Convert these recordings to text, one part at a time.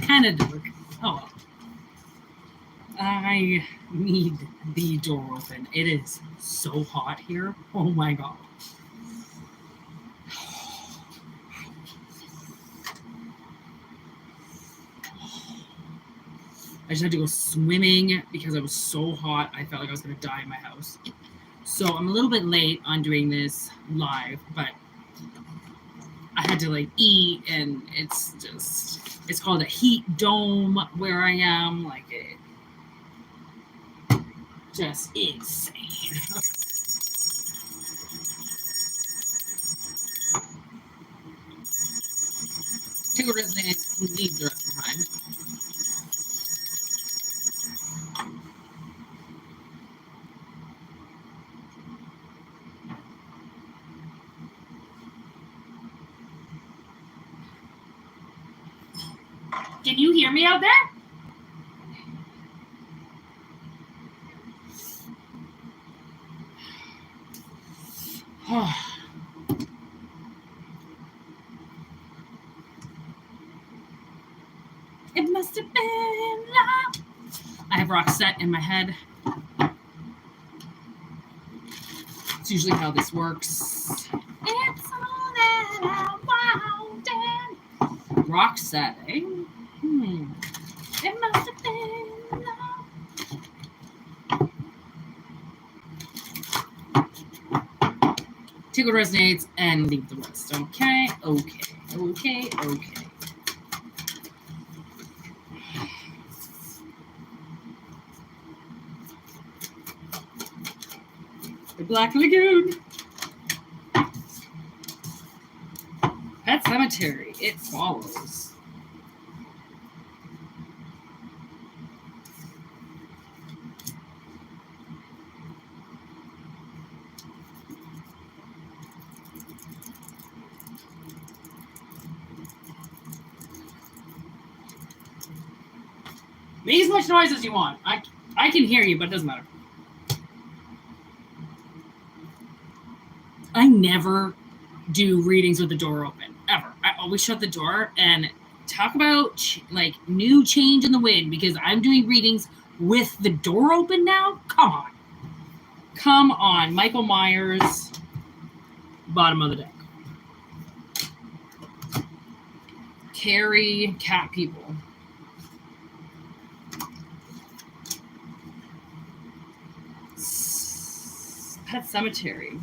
kind of dark. Oh, well. I need the door open. It is so hot here. Oh my God. I just had to go swimming because it was so hot. I felt like I was going to die in my house. So I'm a little bit late on doing this live, but I had to like eat, and it's called a heat dome where I am. Like it just insane. Take a resonance and leave the rest behind. Can you hear me out there? It must have been love. I have Roxette in my head. It's usually how this works. It's all that I wanted. Roxette, eh? It must have been love. Take what resonates and leave the rest. Okay. The Black Lagoon. Pet Cemetery. It follows. Make as much noise as you want. I can hear you, but it doesn't matter. I never do readings with the door open, ever. I always shut the door and talk about like new change in the wind, because I'm doing readings with the door open now. Come on. Michael Myers, bottom of the deck. Carrie, cat people. Pet Cemetery.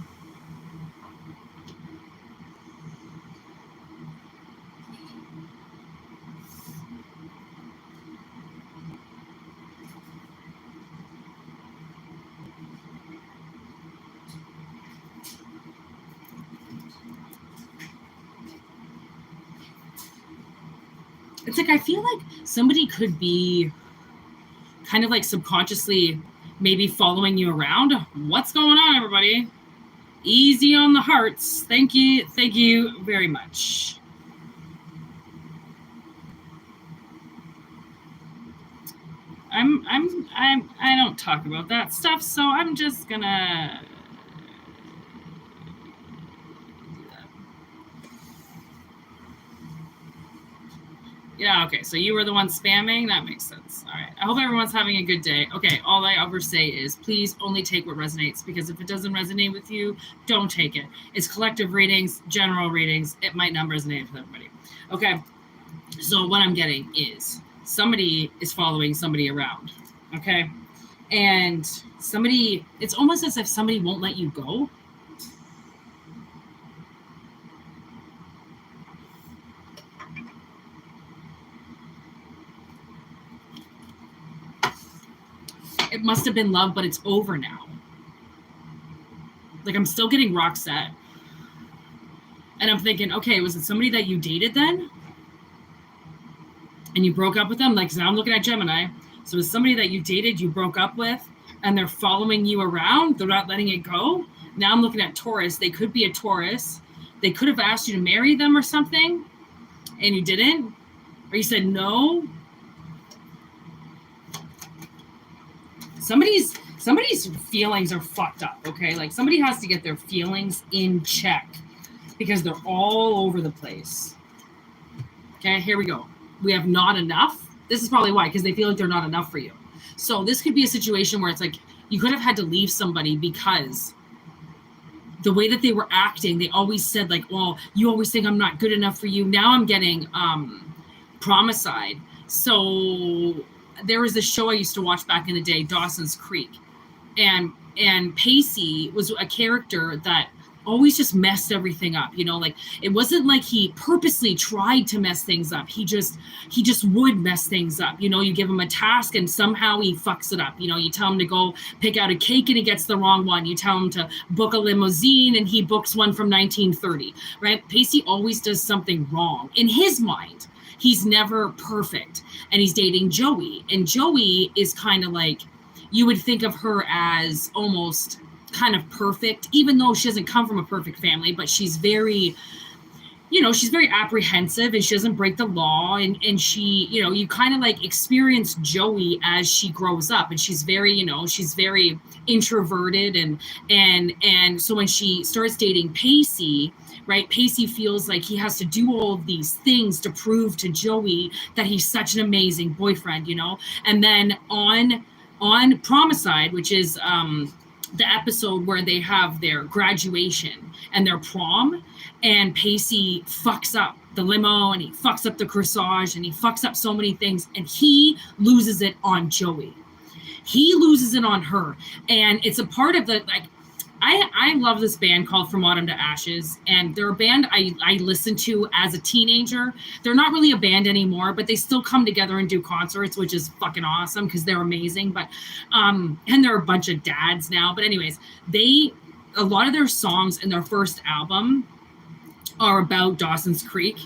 It's like I feel like somebody could be kind of like subconsciously maybe following you around. What's going on, everybody? Easy on the hearts. Thank you very much. I don't talk about that stuff, so I'm just gonna Yeah, okay, so you were the one spamming? That makes sense. All right. I hope everyone's having a good day. Okay, all I ever say is please only take what resonates, because if it doesn't resonate with you, don't take it. It's collective readings, general readings. It might not resonate with everybody. Okay, so what I'm getting is somebody is following somebody around, okay? And somebody, it's almost as if somebody won't let you go. It must have been love, but it's over now. Like, I'm still getting Roxette. And I'm thinking, okay, was it somebody that you dated then? And you broke up with them? Like, now I'm looking at Gemini. So it's somebody that you dated, you broke up with, and they're following you around. They're not letting it go. Now I'm looking at Taurus. They could be a Taurus. They could have asked you to marry them or something, and you didn't. Or you said no. Somebody's feelings are fucked up, okay? Like, somebody has to get their feelings in check because they're all over the place. Okay, here we go. not enough. This is probably why, because they feel like they're not enough for you. So this could be a situation where it's like you could have had to leave somebody because the way that they were acting, they always said like, well, you always think I'm not good enough for you. Now I'm getting promicide. So there was a show I used to watch back in the day, Dawson's Creek. And Pacey was a character that always just messed everything up, you know, like it wasn't like he purposely tried to mess things up. He just would mess things up. You know, you give him a task and somehow he fucks it up. You know, you tell him to go pick out a cake and he gets the wrong one. You tell him to book a limousine and he books one from 1930, right? Pacey always does something wrong. In his mind, he's never perfect. And he's dating Joey. And Joey is kind of like, you would think of her as almost kind of perfect, even though she doesn't come from a perfect family, but she's very, you know, she's very apprehensive and she doesn't break the law. And she, you know, you kind of like experience Joey as she grows up, and she's very, you know, she's very introverted. And so when she starts dating Pacey, right, Pacey feels like he has to do all of these things to prove to Joey that he's such an amazing boyfriend, you know. And then on Promicide, which is the episode where they have their graduation and their prom, and Pacey fucks up the limo and he fucks up the corsage and he fucks up so many things, and he loses it on Joey. He loses it on her. And it's a part of the, like, I love this band called From Autumn to Ashes, and they're a band I listened to as a teenager. They're not really a band anymore, but they still come together and do concerts, which is fucking awesome because they're amazing. But and they're a bunch of dads now. But anyways, a lot of their songs in their first album are about Dawson's Creek.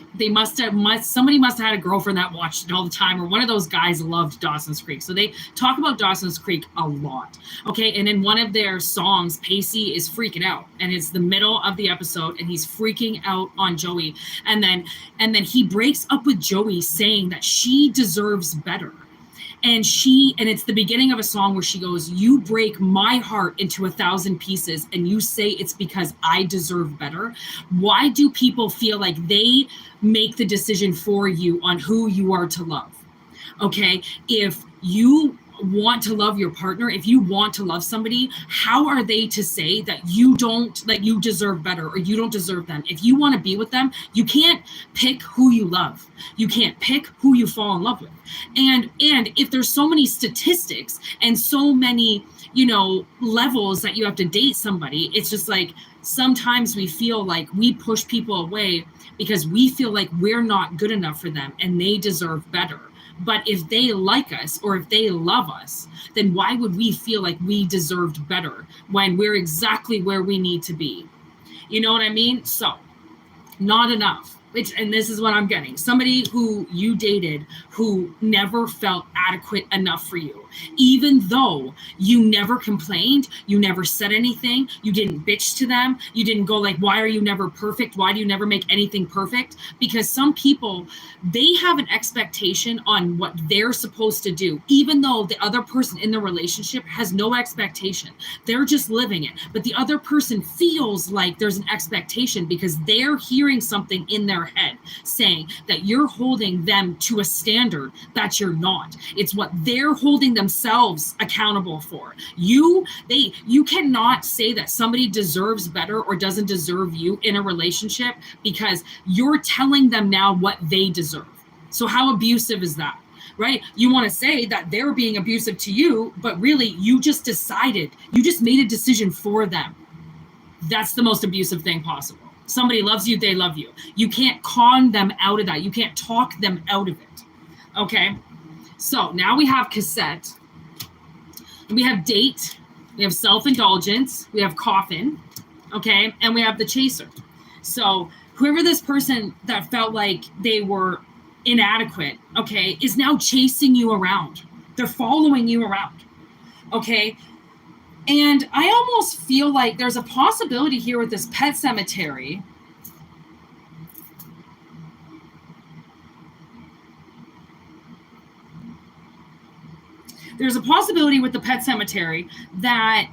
Somebody must have had a girlfriend that watched it all the time, or one of those guys loved Dawson's Creek. So they talk about Dawson's Creek a lot. Okay, and in one of their songs, Pacey is freaking out, and it's the middle of the episode, and he's freaking out on Joey, and then he breaks up with Joey, saying that she deserves better. And it's the beginning of a song where she goes, "You break my heart into 1,000 pieces and you say it's because I deserve better." Why do people feel like they make the decision for you on who you are to love? Okay, if you want to love your partner, if you want to love somebody, how are they to say that you deserve better or you don't deserve them? If you want to be with them, you can't pick who you love. You can't pick who you fall in love with. And if there's so many statistics and so many, you know, levels that you have to date somebody, it's just like sometimes we feel like we push people away because we feel like we're not good enough for them and they deserve better. But if they like us or if they love us, then why would we feel like we deserved better when we're exactly where we need to be? You know what I mean? So, not enough. And this is what I'm getting. Somebody who you dated who never felt adequate enough for you. Even though you never complained, you never said anything, you didn't bitch to them, you didn't go like, why are you never perfect? Why do you never make anything perfect? Because some people, they have an expectation on what they're supposed to do, even though the other person in the relationship has no expectation. They're just living it. But the other person feels like there's an expectation because they're hearing something in their head saying that you're holding them to a standard that you're not. It's what they're holding themselves accountable for. You cannot say that somebody deserves better or doesn't deserve you in a relationship because you're telling them now what they deserve. So how abusive is that? Right? You want to say that they're being abusive to you, but really you just made a decision for them. That's the most abusive thing possible. Somebody loves you, they love you. You can't con them out of that. You can't talk them out of it. Okay? So now we have cassette. We have date. We have self-indulgence. We have coffin. Okay? And we have the chaser. So whoever this person that felt like they were inadequate, okay, is now chasing you around. They're following you around. Okay? And I almost feel like there's a possibility here with this pet cemetery. There's a possibility with the pet cemetery that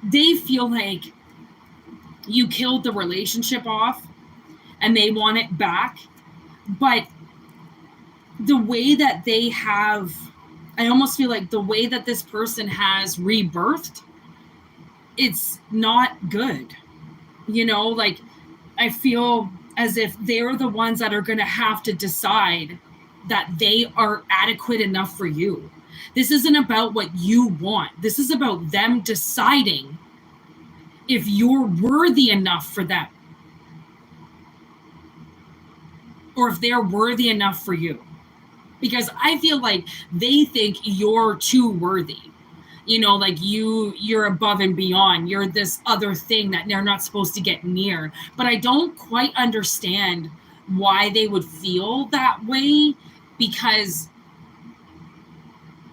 they feel like you killed the relationship off and they want it back. But the way that they have, I almost feel like the way that this person has rebirthed, it's not good. You know, like, I feel as if they're the ones that are going to have to decide that they are adequate enough for you. This isn't about what you want. This is about them deciding if you're worthy enough for them, or if they're worthy enough for you. Because I feel like they think you're too worthy. You know, like you're above and beyond. You're this other thing that they're not supposed to get near. But I don't quite understand why they would feel that way, because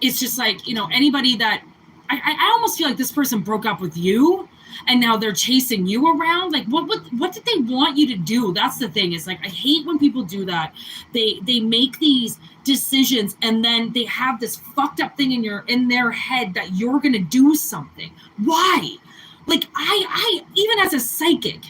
it's just like, you know, anybody that I almost feel like this person broke up with you and now they're chasing you around. Like, what did they want you to do? That's the thing. It's like, I hate when people do that. They make these decisions and then they have this fucked up thing in their head that you're gonna do something. Why? Like, I even as a psychic,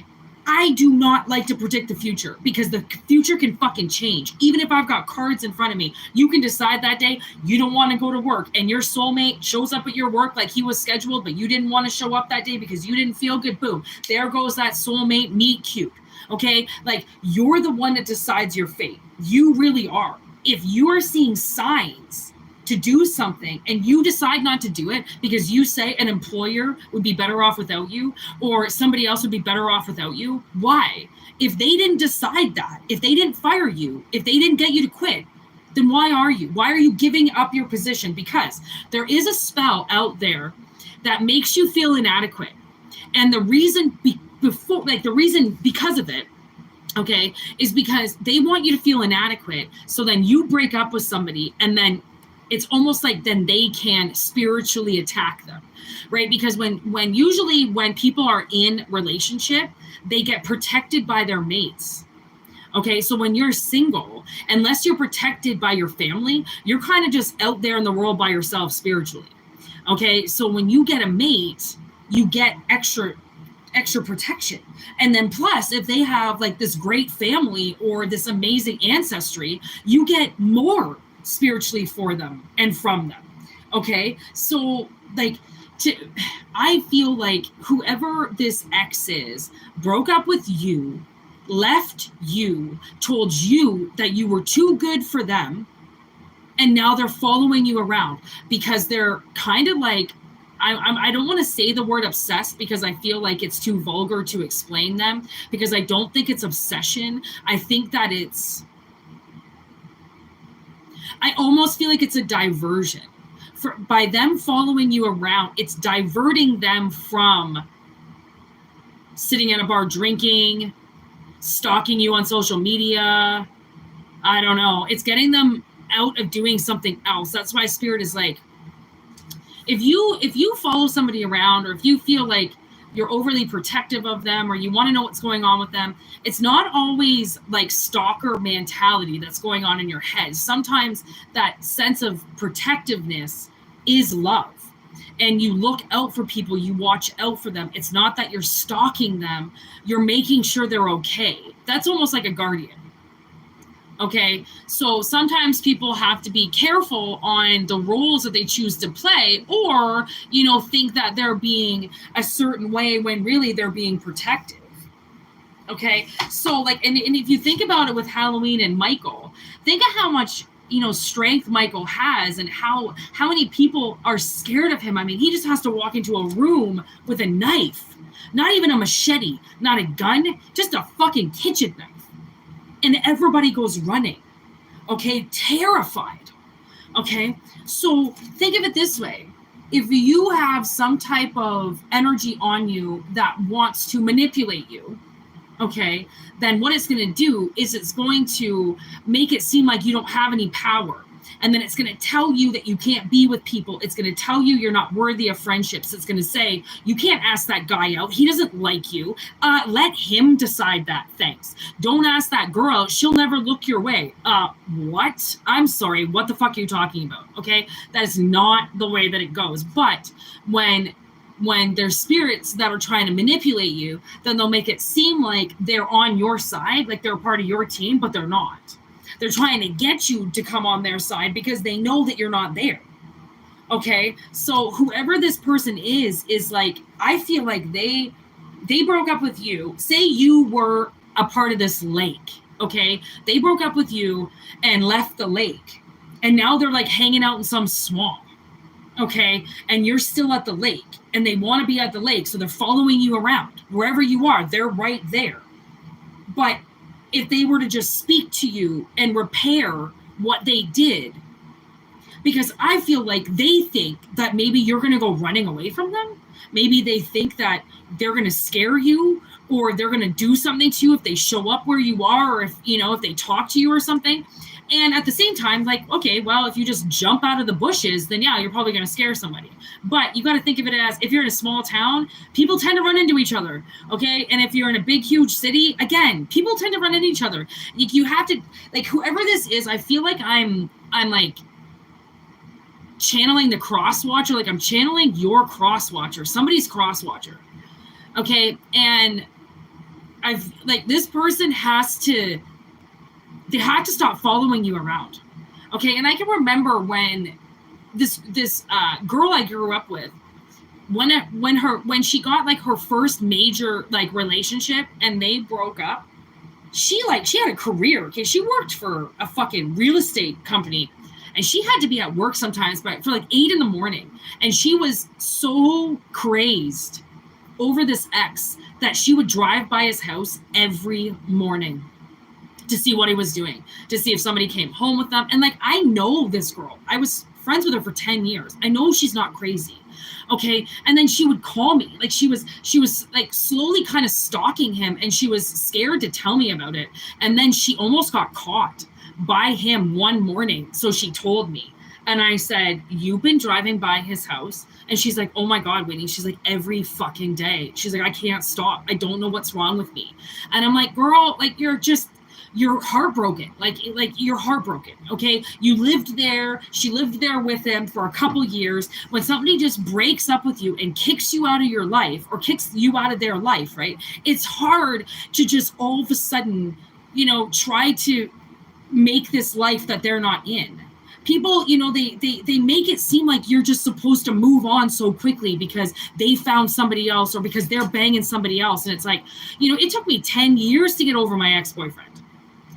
I do not like to predict the future, because the future can fucking change. Even if I've got cards in front of me, you can decide that day you don't want to go to work and your soulmate shows up at your work like he was scheduled, but you didn't want to show up that day because you didn't feel good. Boom. There goes that soulmate meet cute. Okay? Like, you're the one that decides your fate. You really are. If you are seeing signs to do something and you decide not to do it because you say an employer would be better off without you, or somebody else would be better off without you, why? If they didn't decide that, if they didn't fire you, if they didn't get you to quit, then why are you? Why are you giving up your position? Because there is a spell out there that makes you feel inadequate. And the reason because of it, okay, is because they want you to feel inadequate. So then you break up with somebody, and then it's almost like then they can spiritually attack them, right? Because when people are in relationship, they get protected by their mates. Okay, so when you're single, unless you're protected by your family, you're kind of just out there in the world by yourself spiritually. Okay, so when you get a mate, you get extra protection. And then plus, if they have like this great family or this amazing ancestry, you get more spiritually for them and from them. Okay, so like, I feel like whoever this ex is broke up with you, left you, told you that you were too good for them, and now they're following you around because they're kind of like, I don't want to say the word obsessed because I feel like it's too vulgar to explain them, because I don't think it's obsession. I think that I almost feel like it's a diversion. By them following you around, it's diverting them from sitting at a bar drinking, stalking you on social media. I don't know. It's getting them out of doing something else. That's why Spirit is like, if you follow somebody around, or if you feel like you're overly protective of them, or you want to know what's going on with them, it's not always like stalker mentality that's going on in your head. Sometimes that sense of protectiveness is love, and you look out for people, you watch out for them. It's not that you're stalking them, you're making sure they're okay. That's almost like a guardian. Okay, so sometimes people have to be careful on the roles that they choose to play, or, you know, think that they're being a certain way when really they're being protective. Okay, so like, and if you think about it with Halloween and Michael, think of how much, you know, strength Michael has, and how many people are scared of him. I mean, he just has to walk into a room with a knife, not even a machete, not a gun, just a fucking kitchen knife. And everybody goes running, okay, terrified, okay? So think of it this way. If you have some type of energy on you that wants to manipulate you, okay, then what it's going to do is it's going to make it seem like you don't have any power. And then it's going to tell you that you can't be with people. It's going to tell you you're not worthy of friendships. It's going to say, you can't ask that guy out. He doesn't like you. Let him decide that. Thanks. Don't ask that girl. She'll never look your way. What? I'm sorry. What the fuck are you talking about? Okay. That is not the way that it goes. But when there's spirits that are trying to manipulate you, then they'll make it seem like they're on your side, like they're a part of your team, but they're not. They're trying to get you to come on their side because they know that you're not there. Okay, so whoever this person is like, I feel like they broke up with you. Say you were a part of this lake, okay? They broke up with you and left the lake, and now they're like hanging out in some swamp, okay? And you're still at the lake, and they want to be at the lake, so they're following you around. Wherever you are, they're right there. But if they were to just speak to you and repair what they did, because I feel like they think that maybe you're going to go running away from them. Maybe they think that they're going to scare you, or they're going to do something to you if they show up where you are, or if they talk to you or something. And at the same time, like, okay, well, if you just jump out of the bushes, then yeah, you're probably going to scare somebody. But you got to think of it as, if you're in a small town, people tend to run into each other, okay? And if you're in a big, huge city, again, people tend to run into each other. You have to, like, whoever this is, I feel like I'm like channeling the cross watcher, like I'm channeling your cross watcher, somebody's cross watcher, okay? And I've, like, this person they had to stop following you around, okay? And I can remember when this girl I grew up with, when she got like her first major like relationship and they broke up, she had a career, okay? She worked for a fucking real estate company, and she had to be at work sometimes but for like 8 a.m, and she was so crazed over this ex that she would drive by his house every morning to see what he was doing, to see if somebody came home with them. And like, I know this girl. I was friends with her for 10 years. I know she's not crazy. Okay. And then she would call me. Like, she was like slowly kind of stalking him, and she was scared to tell me about it. And then she almost got caught by him one morning. So she told me, and I said, "You've been driving by his house?" And she's like, "Oh my God, Whitney." She's like, "Every fucking day." She's like, "I can't stop. I don't know what's wrong with me." And I'm like, "Girl, like, you're heartbroken. Like you're heartbroken. Okay. You lived there. She lived there with him for a couple years. When somebody just breaks up with you and kicks you out of your life, or kicks you out of their life, right? It's hard to just all of a sudden, try to make this life that they're not in. People, they make it seem like you're just supposed to move on so quickly because they found somebody else, or because they're banging somebody else. And it's like, it took me 10 years to get over my ex-boyfriend.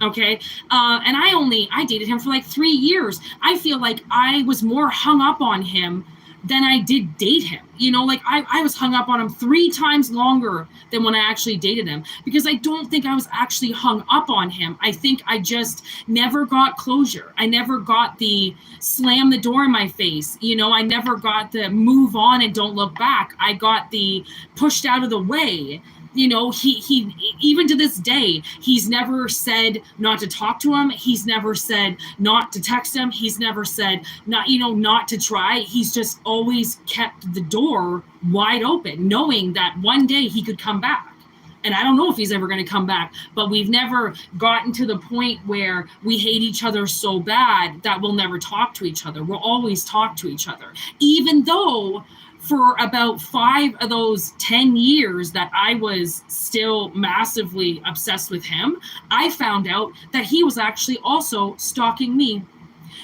Okay. And I dated him for like 3 years. I feel like I was more hung up on him than I did date him. Like I was hung up on him 3 times longer than when I actually dated him, because I don't think I was actually hung up on him. I think I just never got closure. I never got the slam the door in my face. I never got the move on and don't look back. I got the pushed out of the way. He even to this day, he's never said not to talk to him. He's never said not to text him. He's never said not to try. He's just always kept the door wide open, knowing that one day he could come back. And I don't know if he's ever going to come back, but we've never gotten to the point where we hate each other so bad that we'll never talk to each other. We'll always talk to each other, even though for about 5 of those 10 years that I was still massively obsessed with him, I found out that he was actually also stalking me.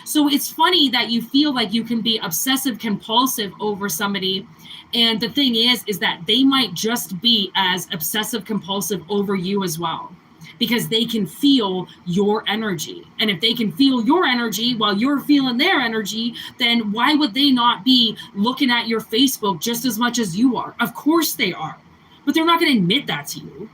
So it's funny that you feel like you can be obsessive compulsive over somebody. And the thing is that they might just be as obsessive compulsive over you as well, because they can feel your energy. And if they can feel your energy while you're feeling their energy, then why would they not be looking at your Facebook just as much as you are? Of course they are, but they're not going to admit that to you.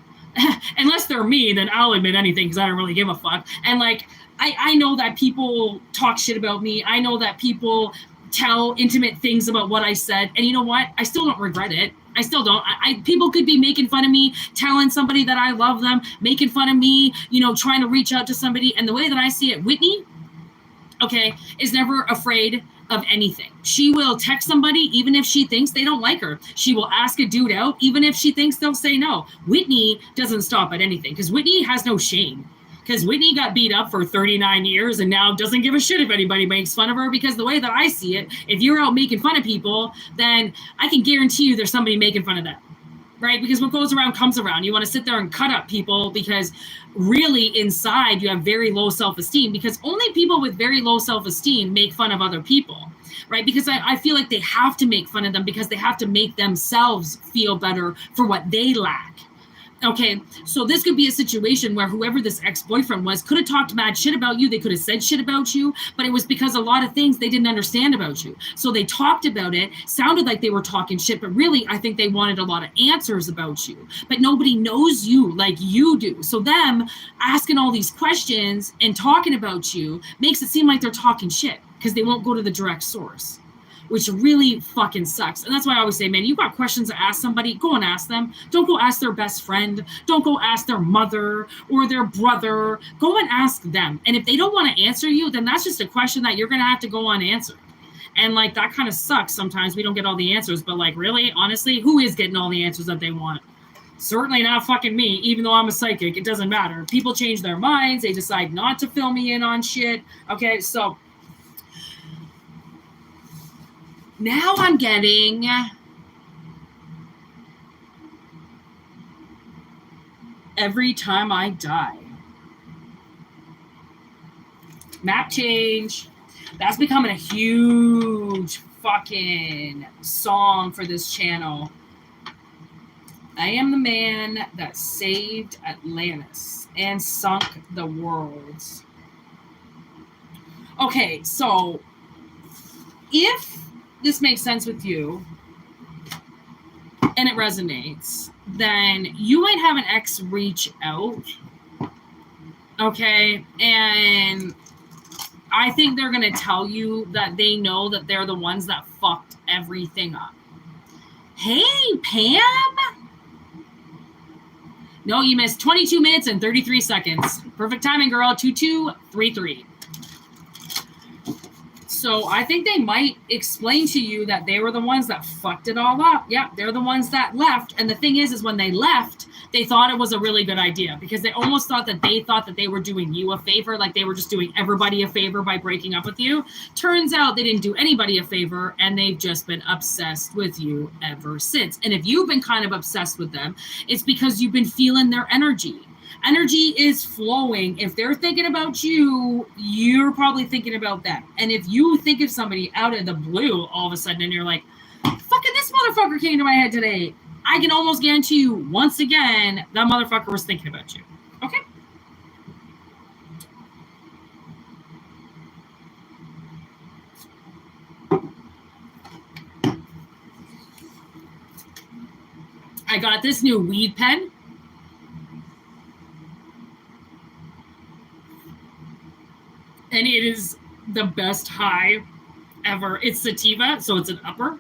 Unless they're me, then I'll admit anything because I don't really give a fuck. And like, I know that people talk shit about me. I know that people tell intimate things about what I said. And you know what? I still don't regret it. I still don't. People could be making fun of me, telling somebody that I love them, making fun of me, trying to reach out to somebody. And the way that I see it, Whitney, okay, is never afraid of anything. She will text somebody even if she thinks they don't like her. She will ask a dude out even if she thinks they'll say no. Whitney doesn't stop at anything because Whitney has no shame. Because Whitney got beat up for 39 years and now doesn't give a shit if anybody makes fun of her, because the way that I see it, if you're out making fun of people, then I can guarantee you there's somebody making fun of them. right? Because what goes around comes around. You want to sit there and cut up people because really inside you have very low self-esteem, because only people with very low self-esteem make fun of other people, right? Because I feel like they have to make fun of them because they have to make themselves feel better for what they lack. Okay, so this could be a situation where whoever this ex-boyfriend was could have talked mad shit about you. They could have said shit about you, but it was because a lot of things they didn't understand about you. So they talked about it, sounded like they were talking shit, but really I think they wanted a lot of answers about you. But nobody knows you like you do. So them asking all these questions and talking about you makes it seem like they're talking shit because they won't go to the direct source, which really fucking sucks. And that's why I always say, man, you got questions to ask somebody, go and ask them. Don't go ask their best friend. Don't go ask their mother or their brother. Go and ask them. And if they don't want to answer you, then that's just a question that you're going to have to go unanswered. And like, that kind of sucks. Sometimes we don't get all the answers, but like, really, honestly, who is getting all the answers that they want? Certainly not fucking me, even though I'm a psychic. It doesn't matter. People change their minds. They decide not to fill me in on shit. Okay, so now I'm getting every time I die. Map change. That's becoming a huge fucking song for this channel. I am the man that saved Atlantis and sunk the worlds. Okay, so if this makes sense with you and it resonates, then you might have an ex reach out. Okay, and I think they're going to tell you that they know that they're the ones that fucked everything up. Hey, Pam. No, you missed 22 minutes and 33 seconds. Perfect timing, girl. 2233. So I think they might explain to you that they were the ones that fucked it all up. Yeah, they're the ones that left. And the thing is when they left, they thought it was a really good idea because they almost thought that they were doing you a favor, like they were just doing everybody a favor by breaking up with you. Turns out they didn't do anybody a favor, and they've just been obsessed with you ever since. And if you've been kind of obsessed with them, it's because you've been feeling their energy. Energy is flowing. If they're thinking about you, you're probably thinking about them. And if you think of somebody out of the blue all of a sudden and you're like, fucking this motherfucker came to my head today, I can almost guarantee you, once again, that motherfucker was thinking about you. Okay? I got this new weed pen. And it is the best high ever. It's sativa, so it's an upper.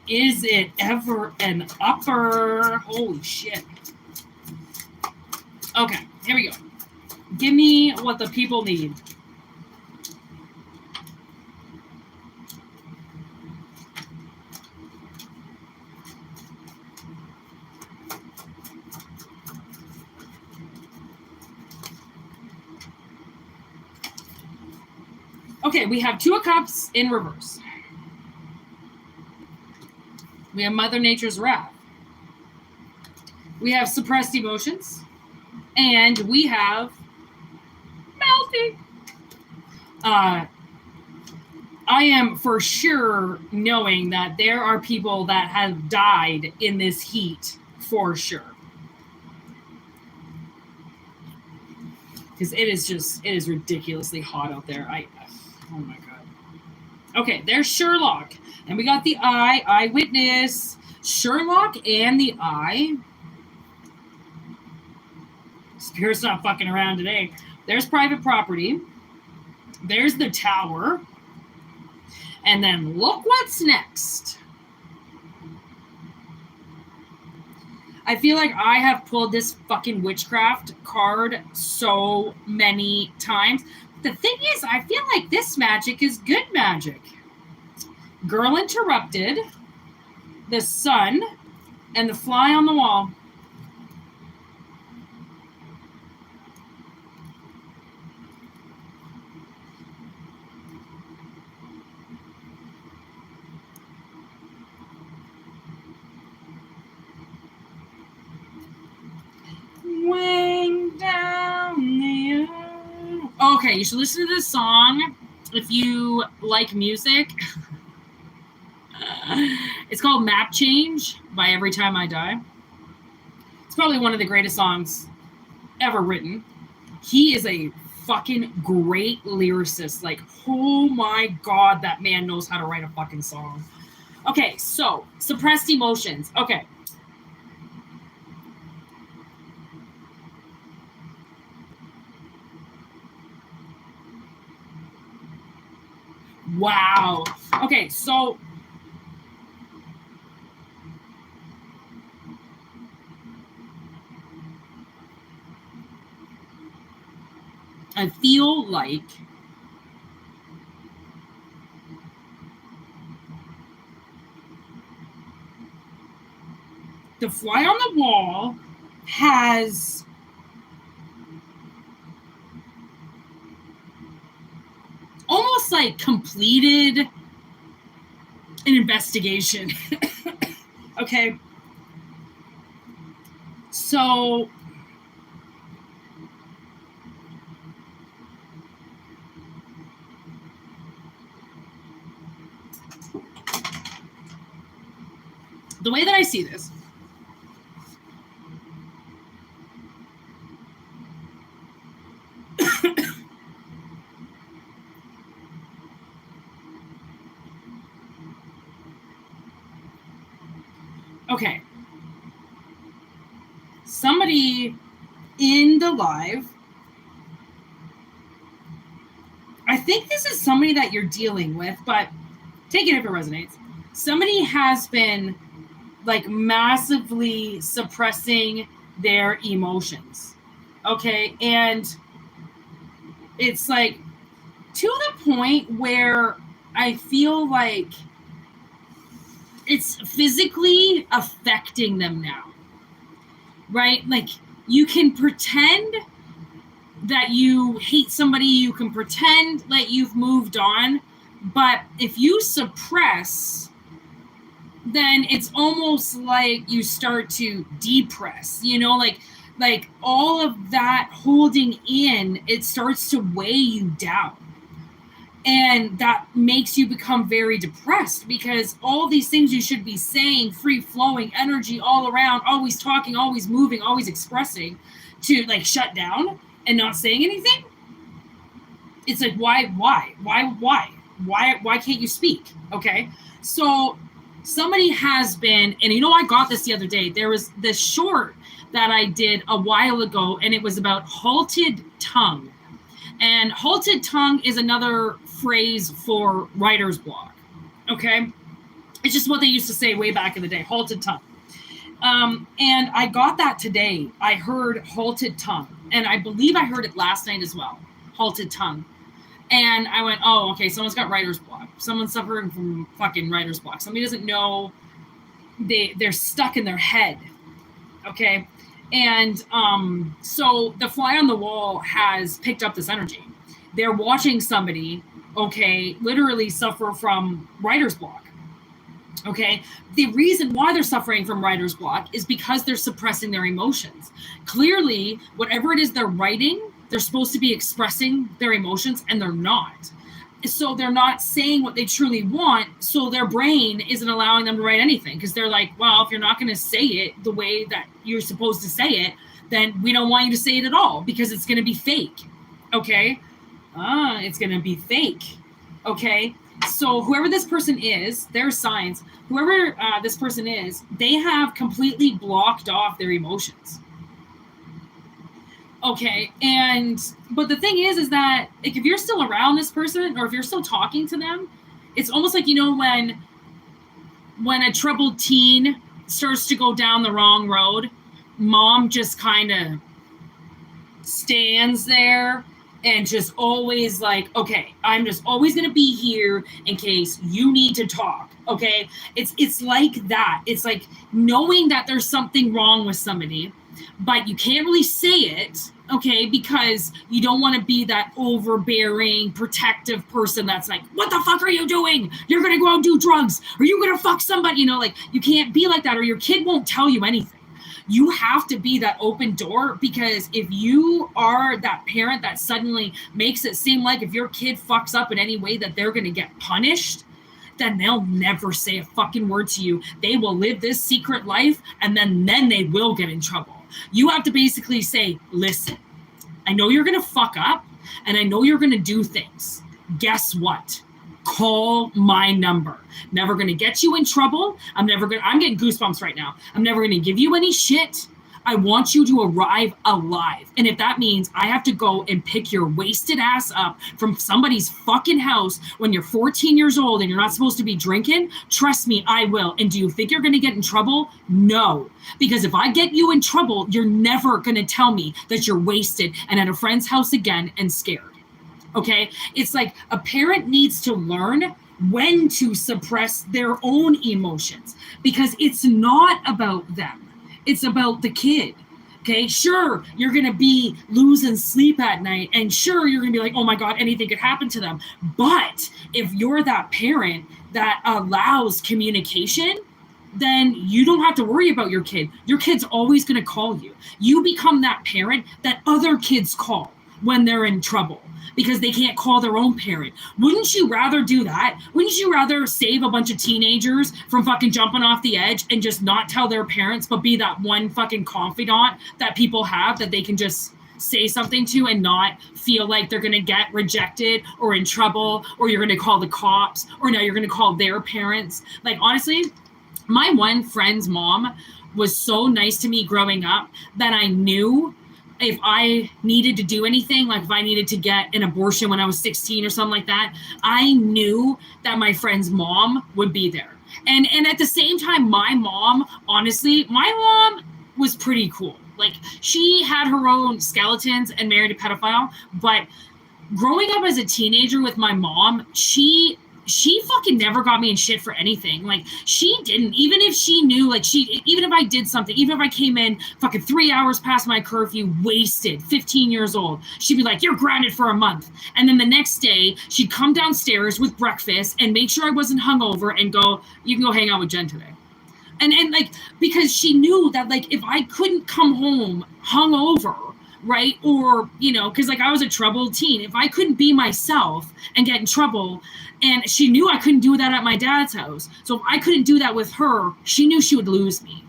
Is it ever an upper? Holy shit. Okay, here we go. Give me what the people need. Okay, we have Two of Cups in reverse. We have Mother Nature's wrath. We have suppressed emotions. And we have melting. I am for sure knowing that there are people that have died in this heat, for sure. Because it is ridiculously hot out there. Oh my God. Okay, there's Sherlock. And we got the Eye, Eyewitness, Sherlock and the Eye. Spirit's not fucking around today. There's Private Property. There's the Tower. And then look what's next. I feel like I have pulled this fucking witchcraft card so many times. The thing is, I feel like this magic is good magic. Girl Interrupted, the Sun, and the Fly on the Wall. Okay, you should listen to this song if you like music. It's called Map Change by Every Time I Die. It's probably one of the greatest songs ever written. He is a fucking great lyricist. Like, oh my God, that man knows how to write a fucking song. Okay, so suppressed emotions. Okay. Wow. Okay, so I feel like the fly on the wall has almost like completed an investigation. Okay. So the way that I see this, okay, somebody in the live, I think this is somebody that you're dealing with, but take it if it resonates. Somebody has been like massively suppressing their emotions. Okay. And it's like to the point where I feel like it's physically affecting them now. Right? Like you can pretend that you hate somebody, you can pretend that you've moved on, but if you suppress, then it's almost like you start to depress, you know, like all of that holding in, it starts to weigh you down. And that makes you become very depressed because all these things you should be saying, free flowing energy all around, always talking, always moving, always expressing, to like shut down and not saying anything. It's like, why can't you speak? Okay. So somebody has been, and you know, I got this the other day. There was this short that I did a while ago, and it was about halted tongue. And halted tongue is another phrase for writer's block. Okay. It's just what they used to say way back in the day, halted tongue. And I got that today. I heard halted tongue, and I believe I heard it last night as well, halted tongue. And I went, oh, okay, someone's got writer's block. Someone's suffering from fucking writer's block. Somebody doesn't know, they're stuck in their head, okay? And so the fly on the wall has picked up this energy. They're watching somebody, okay, literally suffer from writer's block, okay? The reason why they're suffering from writer's block is because they're suppressing their emotions. Clearly, whatever it is they're writing, they're supposed to be expressing their emotions, and they're not. So they're not saying what they truly want, so their brain isn't allowing them to write anything because they're like, well, if you're not going to say it the way that you're supposed to say it, then we don't want you to say it at all because it's going to be fake, okay? It's going to be fake, okay? So whoever this person is, their signs, whoever this person is, they have completely blocked off their emotions. Okay, but the thing is that like, if you're still around this person or if you're still talking to them, it's almost like, you know, when a troubled teen starts to go down the wrong road, mom just kind of stands there and just always like, okay, I'm just always going to be here in case you need to talk. Okay, it's like that. It's like knowing that there's something wrong with somebody, but you can't really say it, okay, because you don't want to be that overbearing, protective person that's like, what the fuck are you doing? You're going to go out and do drugs. Or you're going to fuck somebody, you know, like you can't be like that or your kid won't tell you anything. You have to be that open door, because if you are that parent that suddenly makes it seem like if your kid fucks up in any way that they're going to get punished, then they'll never say a fucking word to you. They will live this secret life, and then they will get in trouble. You have to basically say, listen, I know you're going to fuck up, and I know you're going to do things. Guess what? Call my number. Never going to get you in trouble. I'm getting goosebumps right now. I'm never going to give you any shit. I want you to arrive alive. And if that means I have to go and pick your wasted ass up from somebody's fucking house when you're 14 years old and you're not supposed to be drinking, trust me, I will. And do you think you're going to get in trouble? No. Because if I get you in trouble, you're never going to tell me that you're wasted and at a friend's house again and scared. Okay? It's like a parent needs to learn when to suppress their own emotions, because it's not about them. It's about the kid. Okay, sure, you're going to be losing sleep at night, and sure, you're going to be like, oh my God, anything could happen to them. But if you're that parent that allows communication, then you don't have to worry about your kid. Your kid's always going to call you. You become that parent that other kids call when they're in trouble, because they can't call their own parent. Wouldn't you rather do that? Wouldn't you rather save a bunch of teenagers from fucking jumping off the edge and just not tell their parents, but be that one fucking confidant that people have that they can just say something to and not feel like they're going to get rejected or in trouble, or you're going to call the cops, or now you're going to call their parents? Like, honestly, my one friend's mom was so nice to me growing up that I knew if I needed to do anything, like if I needed to get an abortion when I was 16 or something like that, I knew that my friend's mom would be there. And at the same time, my mom, honestly, my mom was pretty cool. Like, she had her own skeletons and married a pedophile, but growing up as a teenager with my mom, she fucking never got me in shit for anything. Like, she didn't, even if she knew, like, even if I did something, even if I came in fucking 3 hours past my curfew, wasted, 15 years old, she'd be like, you're grounded for a month. And then the next day, she'd come downstairs with breakfast and make sure I wasn't hungover and go, you can go hang out with Jen today. And like, because she knew that, like, if I couldn't come home hungover, right, or, you know, because, like, I was a troubled teen, if I couldn't be myself and get in trouble, and she knew I couldn't do that at my dad's house. So if I couldn't do that with her, she knew she would lose me.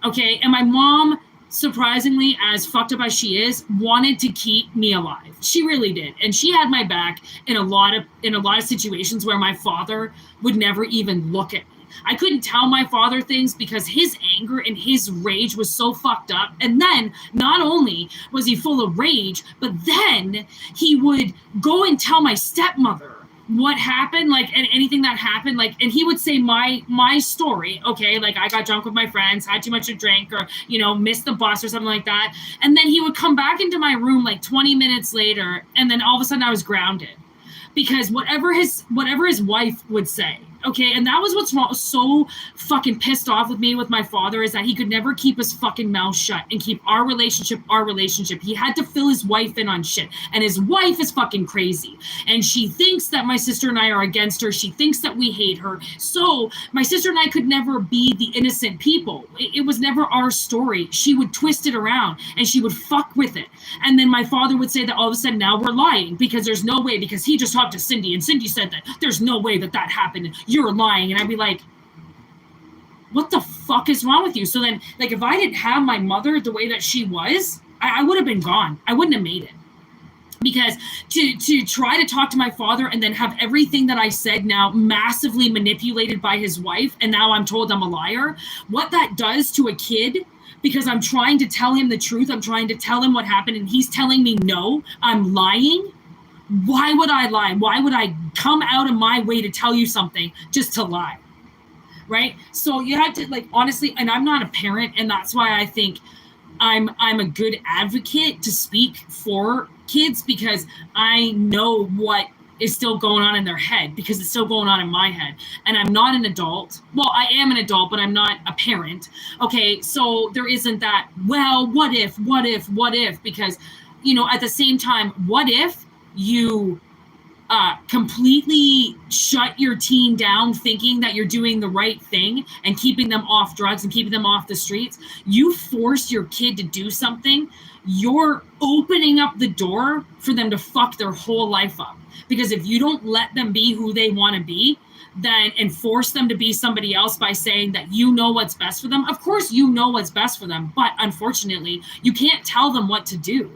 Okay. And my mom, surprisingly, as fucked up as she is, wanted to keep me alive. She really did. And she had my back in a lot of situations where my father would never even look at me. I couldn't tell my father things because his anger and his rage was so fucked up. And then not only was he full of rage, but then he would go and tell my stepmother what happened, like, and anything that happened, like, and he would say my story, okay, like, I got drunk with my friends, had too much to drink, or, you know, missed the bus or something like that. And then he would come back into my room like 20 minutes later, and then all of a sudden I was grounded because whatever his wife would say. Okay, and that was what's wrong, so fucking pissed off with me with my father, is that he could never keep his fucking mouth shut and keep our relationship. He had to fill his wife in on shit. And his wife is fucking crazy. And she thinks that my sister and I are against her. She thinks that we hate her. So my sister and I could never be the innocent people. It was never our story. She would twist it around and she would fuck with it. And then my father would say that all of a sudden now we're lying because there's no way, because he just talked to Cindy and Cindy said that there's no way that happened. You're lying. And I'd be like, what the fuck is wrong with you? So then, like, if I didn't have my mother the way that she was, I would have been gone. I wouldn't have made it. Because to try to talk to my father and then have everything that I said now massively manipulated by his wife, and now I'm told I'm a liar, what that does to a kid, because I'm trying to tell him the truth, I'm trying to tell him what happened, and he's telling me, no, I'm lying. Why would I lie? Why would I come out of my way to tell you something just to lie? Right? So you have to, like, honestly, and I'm not a parent, and that's why I think I'm a good advocate to speak for kids, because I know what is still going on in their head, because it's still going on in my head. And I'm not an adult. Well, I am an adult, but I'm not a parent. Okay, so there isn't that, well, what if, because, you know, at the same time, what if you completely shut your teen down thinking that you're doing the right thing and keeping them off drugs and keeping them off the streets, you force your kid to do something, you're opening up the door for them to fuck their whole life up. Because if you don't let them be who they want to be, then and force them to be somebody else by saying that you know what's best for them. Of course, you know what's best for them, but unfortunately, you can't tell them what to do.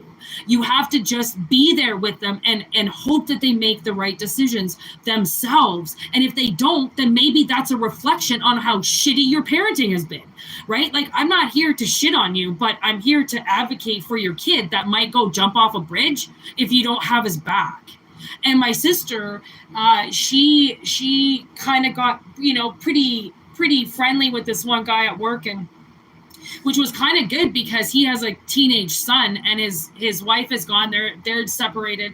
You have to just be there with them and hope that they make the right decisions themselves. And if they don't, then maybe that's a reflection on how shitty your parenting has been, right? Like, I'm not here to shit on you, but I'm here to advocate for your kid that might go jump off a bridge if you don't have his back. And my sister, she kind of got, pretty friendly with this one guy at work, and which was kind of good because he has a teenage son and his wife is gone. They're separated.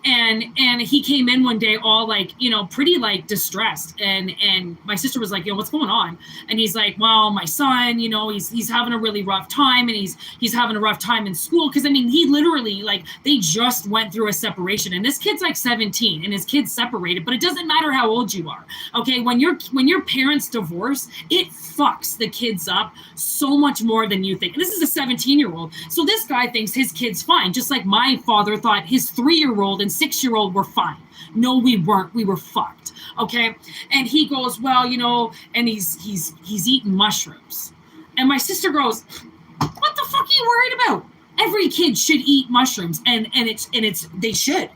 And he came in one day all like, pretty like distressed. And my sister was like, what's going on? And he's like, well, my son, he's having a really rough time, and he's having a rough time in school. Cause he literally, like, they just went through a separation, and this kid's like 17 and his kid's separated, but it doesn't matter how old you are. Okay. When your parents divorce, it fucks the kids up so much more than you think. And this is a 17-year-old. So this guy thinks his kid's fine, just like my father thought his 3-year-old and 6-year-old were fine. No, we weren't. We were fucked. Okay. And he goes, well, and he's eating mushrooms. And my sister goes, what the fuck are you worried about? Every kid should eat mushrooms, and it's they should,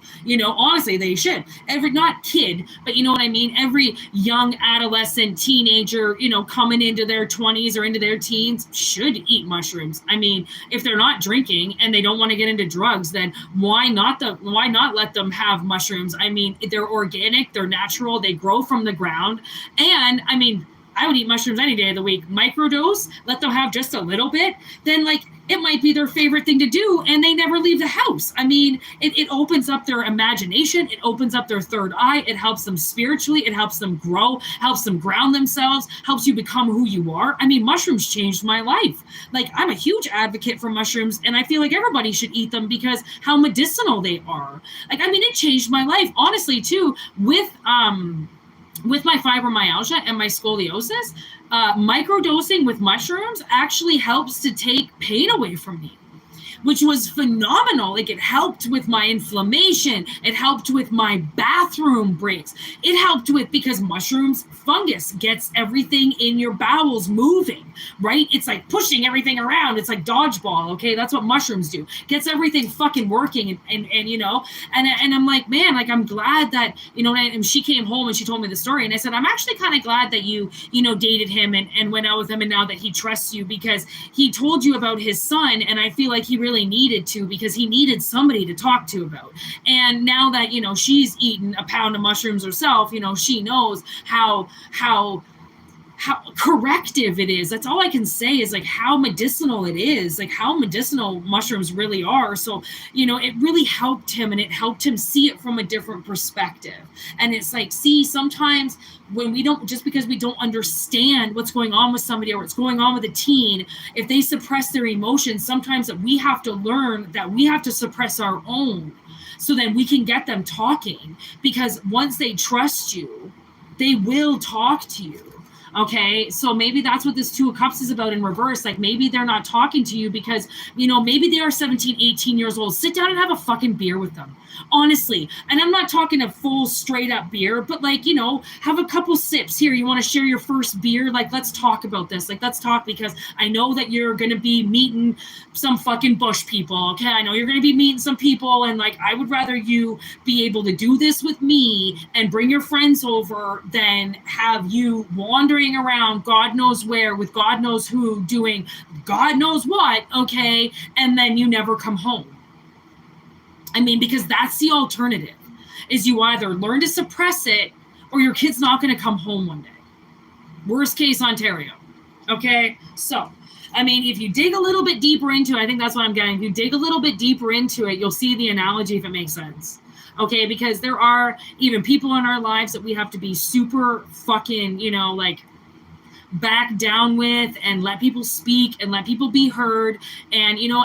honestly, they should. Not kid, but you know what I mean? Every young adolescent, teenager, coming into their 20s or into their teens should eat mushrooms. If they're not drinking and they don't want to get into drugs, then why not let them have mushrooms? They're organic, they're natural, they grow from the ground. And I would eat mushrooms any day of the week. Microdose, let them have just a little bit, then it might be their favorite thing to do, and they never leave the house. It opens up their imagination. It opens up their third eye. It helps them spiritually. It helps them grow, helps them ground themselves, helps you become who you are. Mushrooms changed my life. I'm a huge advocate for mushrooms, and I feel like everybody should eat them because how medicinal they are. It changed my life, honestly, too, with my fibromyalgia and my scoliosis. Microdosing with mushrooms actually helps to take pain away from me, which was phenomenal. It helped with my inflammation. It helped with my bathroom breaks. It helped with, because mushrooms, fungus gets everything in your bowels moving, right? It's like pushing everything around. It's like dodgeball, okay? That's what mushrooms do. Gets everything fucking working, and I'm like, man, I'm glad that, and she came home and she told me the story, and I said, I'm actually kind of glad that you dated him and went out with him, and now that he trusts you, because he told you about his son, and I feel like he really needed to, because he needed somebody to talk to about. And now that she's eaten a pound of mushrooms herself, she knows how corrective it is. That's all I can say is how medicinal it is, how medicinal mushrooms really are. So it really helped him, and it helped him see it from a different perspective. And it's see, sometimes when we don't, just because we don't understand what's going on with somebody or what's going on with a teen, if they suppress their emotions, sometimes that we have to learn that we have to suppress our own, so then we can get them talking, because once they trust you, they will talk to you. Okay, so maybe that's what this 2 of Cups is about in reverse. Maybe they're not talking to you because, maybe they are 17, 18 years old. Sit down and have a fucking beer with them. Honestly. And I'm not talking a full straight up beer, but have a couple sips here. You want to share your first beer? Let's talk about this. Let's talk, because I know that you're going to be meeting some fucking bush people. Okay, I know you're going to be meeting some people, and I would rather you be able to do this with me and bring your friends over than have you wandering around God knows where with God knows who doing God knows what, okay, and then you never come home. Because that's the alternative, is you either learn to suppress it or your kid's not going to come home one day. Worst case Ontario. Okay, so if you dig a little bit deeper into it, I think that's what I'm getting. If you dig a little bit deeper into it, you'll see the analogy, if it makes sense. Okay, because there are even people in our lives that we have to be super fucking, back down with and let people speak and let people be heard. And, you know,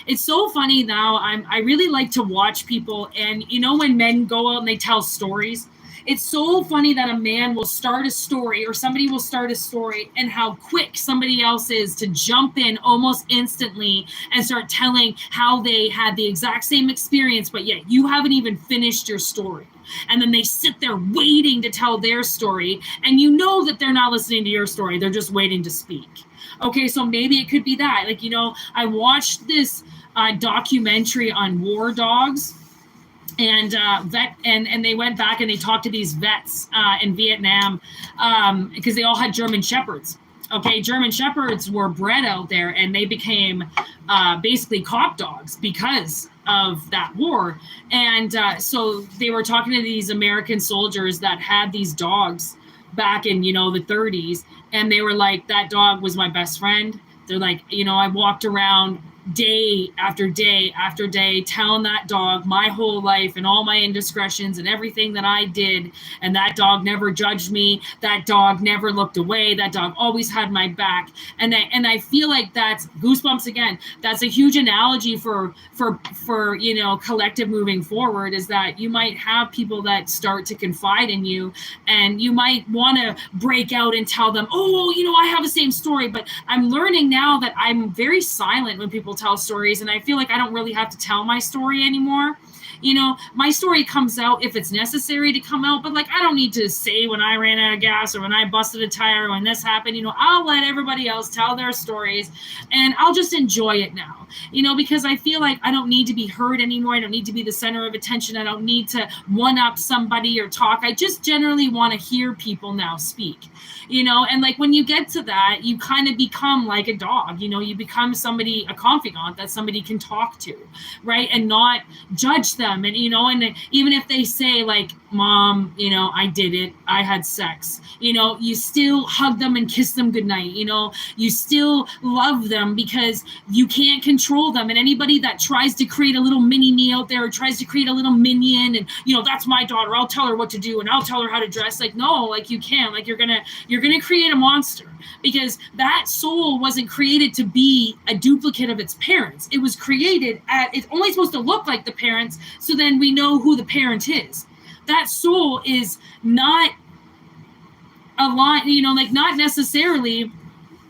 it's so funny now. I really like to watch people, and, you know, when men go out and they tell stories, it's so funny that a man will start a story or somebody will start a story and how quick somebody else is to jump in almost instantly and start telling how they had the exact same experience, but yet you haven't even finished your story. And then they sit there waiting to tell their story, and you know that they're not listening to your story. They're just waiting to speak. Okay, so maybe it could be that. Like, you know, I watched this documentary on war dogs. And and they went back and they talked to these vets in Vietnam because they all had German Shepherds. Okay, German Shepherds were bred out there, and they became basically cop dogs because of that war. And so they were talking to these American soldiers that had these dogs back in, you know, the 30s, and they were like, that dog was my best friend. They're like, you know, I walked around day after day after day telling that dog my whole life and all my indiscretions and everything that I did, and that dog never judged me. That dog never looked away. That dog always had my back. And I feel like that's goosebumps again. That's a huge analogy for you know, collective moving forward, is that you might have people that start to confide in you, and you might want to break out and tell them, oh, you know, I have the same story. But I'm learning now that I'm very silent when people tell stories, and I feel like I don't really have to tell my story anymore. You know, my story comes out if it's necessary to come out, but like, I don't need to say when I ran out of gas or when I busted a tire or when this happened. You know, I'll let everybody else tell their stories, and I'll just enjoy it now, you know, because I feel like I don't need to be heard anymore. I don't need to be the center of attention. I don't need to one up somebody or talk. I just generally want to hear people now speak, you know. And like, when you get to that, you kind of become like a dog, you know, you become somebody, a confidant that somebody can talk to, right? And not judge them. And, you know, and even if they say like, Mom, you know, I did it, I had sex, you know, you still hug them and kiss them goodnight. You know, you still love them because you can't control them. And anybody that tries to create a little mini me out there, or tries to create a little minion, and, you know, that's my daughter, I'll tell her what to do and I'll tell her how to dress. Like, no, like, you can't. Like, you're gonna create a monster, because that soul wasn't created to be a duplicate of its parents. It was created it's only supposed to look like the parents, so then we know who the parent is. That soul is not aligned, you know, like, not necessarily,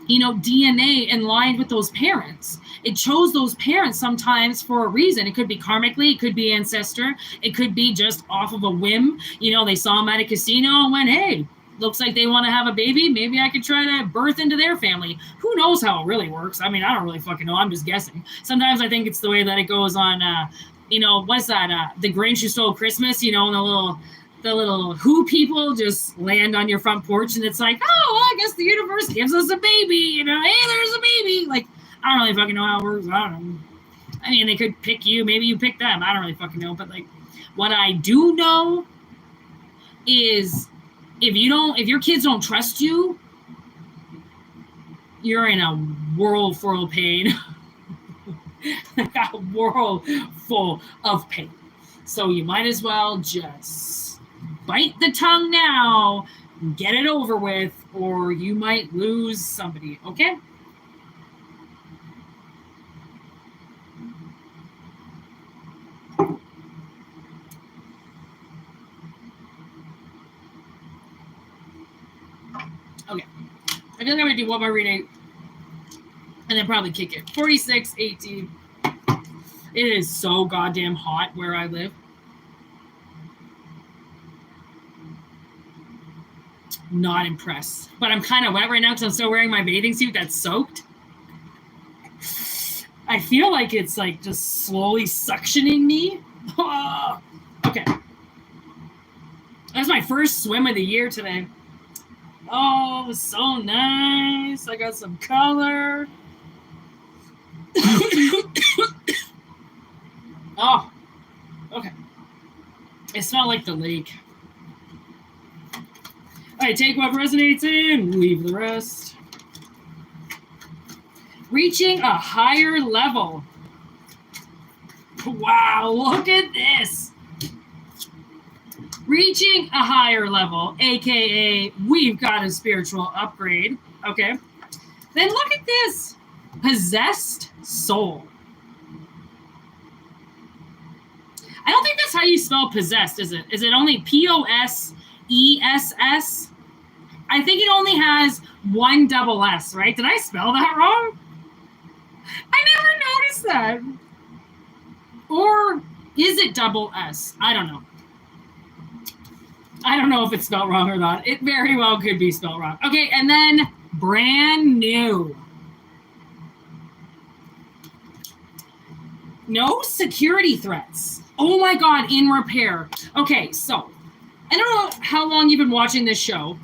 you know, DNA in line with those parents. It chose those parents sometimes for a reason. It could be karmically, it could be ancestor, it could be just off of a whim. You know, they saw them at a casino and went, hey, looks like they want to have a baby. Maybe I could try to birth into their family. Who knows how it really works? I mean, I don't really fucking know. I'm just guessing. Sometimes I think it's the way that it goes on, you know, what's that? The Grinch Who Stole Christmas, you know, and the little who people just land on your front porch, and it's like, oh, well, I guess the universe gives us a baby, you know, hey, there's a baby. Like, I don't really fucking know how it works. I don't know. I mean, they could pick you. Maybe you pick them. I don't really fucking know. But like, what I do know is, if your kids don't trust you, you're in a world full of pain. A world full of pain. So you might as well just bite the tongue now, get it over with, or you might lose somebody, okay? Okay. I feel like I'm going to do one more reading and then probably kick it. 46:18. It is so goddamn hot where I live. Not impressed. But I'm kind of wet right now because I'm still wearing my bathing suit that's soaked. I feel like it's like just slowly suctioning me. Okay. That's my first swim of the year today. Oh, so nice. I got some color. Oh, okay. It smelled like the lake. All right, take what resonates in, leave the rest. Reaching a higher level. Wow, look at this. reaching a higher level, aka we've got a spiritual upgrade. Okay. Then look at this. Possessed soul. I don't think that's how you spell possessed, is it? Is it only Possess? I think it only has one double S, right? Did I spell that wrong? I never noticed that. Or is it double S? I don't know. I don't know if it's spelled wrong or not. It very well could be spelled wrong. Okay, and then brand new. No security threats. Oh my God, in repair. Okay, so I don't know how long you've been watching this show,